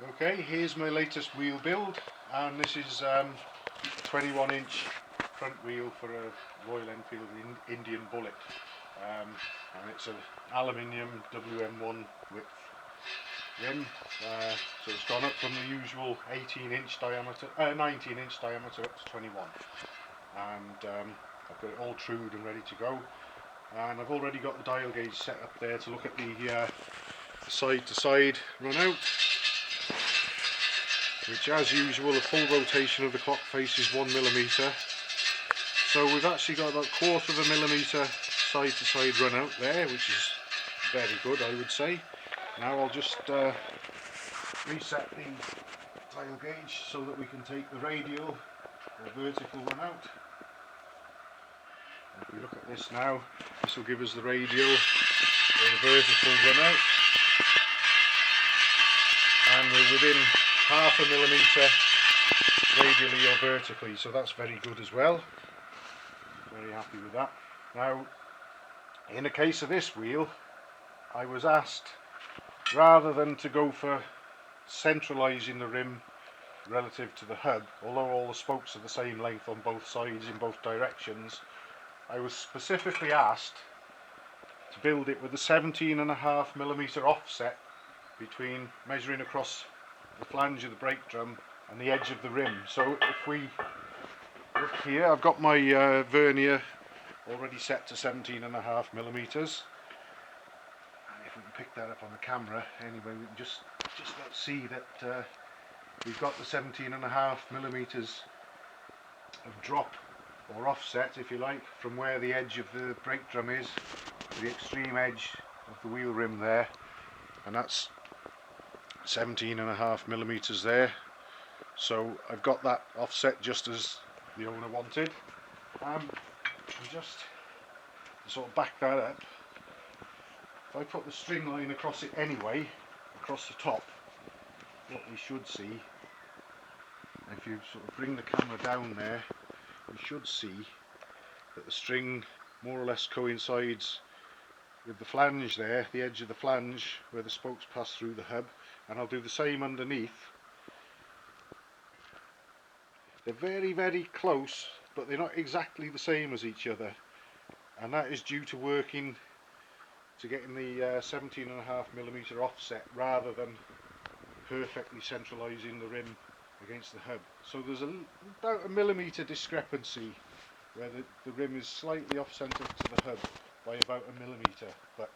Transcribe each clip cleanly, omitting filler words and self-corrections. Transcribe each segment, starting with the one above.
Okay, here's my latest wheel build, and this is 21-inch front wheel for a Royal Enfield Indian Bullet, and it's an aluminium WM1 width rim, so it's gone up from the usual 19-inch diameter up to 21, and I've got it all trued and ready to go, and I've already got the dial gauge set up there to look at the side to side run out, which as usual the full rotation of the clock face is 1mm, so we've actually got about 1/4 millimeter side to side run out there, which is very good, I would say. Now I'll just reset the dial gauge so that we can take the radial or vertical run out. If we look at this now, this will give us the radial or the vertical run out, and we're within 1/2 millimeter radially or vertically, so that's very good as well. Very happy with that. Now, in the case of this wheel, I was asked, rather than to go for centralising the rim relative to the hub, although all the spokes are the same length on both sides in both directions, I was specifically asked to build it with a 17.5mm offset between measuring across the flange of the brake drum and the edge of the rim. So if we look here, I've got my vernier already set to 17.5mm, and if we can pick that up on the camera, anyway, we can just let's see that we've got the 17.5mm of drop or offset, if you like, from where the edge of the brake drum is to the extreme edge of the wheel rim there, and that's 17.5mm there. So I've got that offset just as the owner wanted. And just to sort of back that up, if I put the string line across it anyway, across the top, what we should see, if you sort of bring the camera down there, you should see that the string more or less coincides with the flange there, the edge of the flange where the spokes pass through the hub, and I'll do the same underneath. They're very, very close, but they're not exactly the same as each other, and that is due to working to getting the 17.5mm offset rather than perfectly centralising the rim against the hub. So there's about a millimetre discrepancy where the rim is slightly off-centred to the hub by about a millimetre, but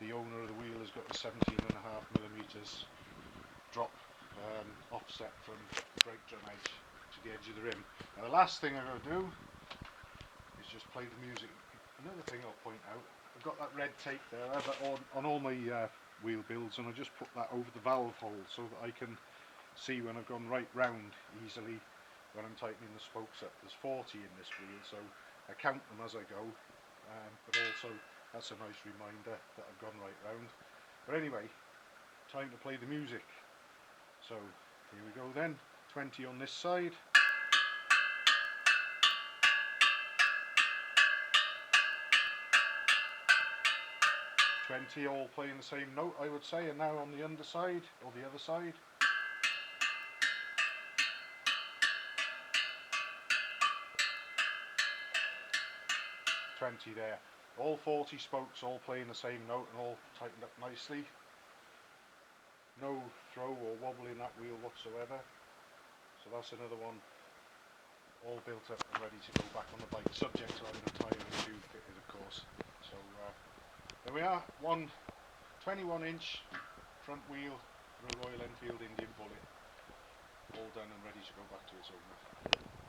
the owner of the wheel has got the 17.5mm drop offset from the brake drum edge to the edge of the rim. Now the last thing I'm going to do is just play the music. Another thing I'll point out, I've got that red tape there, I have that on all my wheel builds, and I just put that over the valve hole so that I can see when I've gone right round easily when I'm tightening the spokes up. There's 40 in this wheel, so I count them as I go, but also that's a nice reminder that I've gone right round. But anyway, time to play the music. So here we go then, 20 on this side. All playing the same note, I would say, and now on the underside, or the other side. There. All 40 spokes all playing the same note and all tightened up nicely. No throw or wobble in that wheel whatsoever. So that's another one all built up and ready to go back on the bike, subject to having a tyre and tube fitted, of course. So there we are, one 21-inch front wheel for a Royal Enfield Indian Bullet, all done and ready to go back to its owner.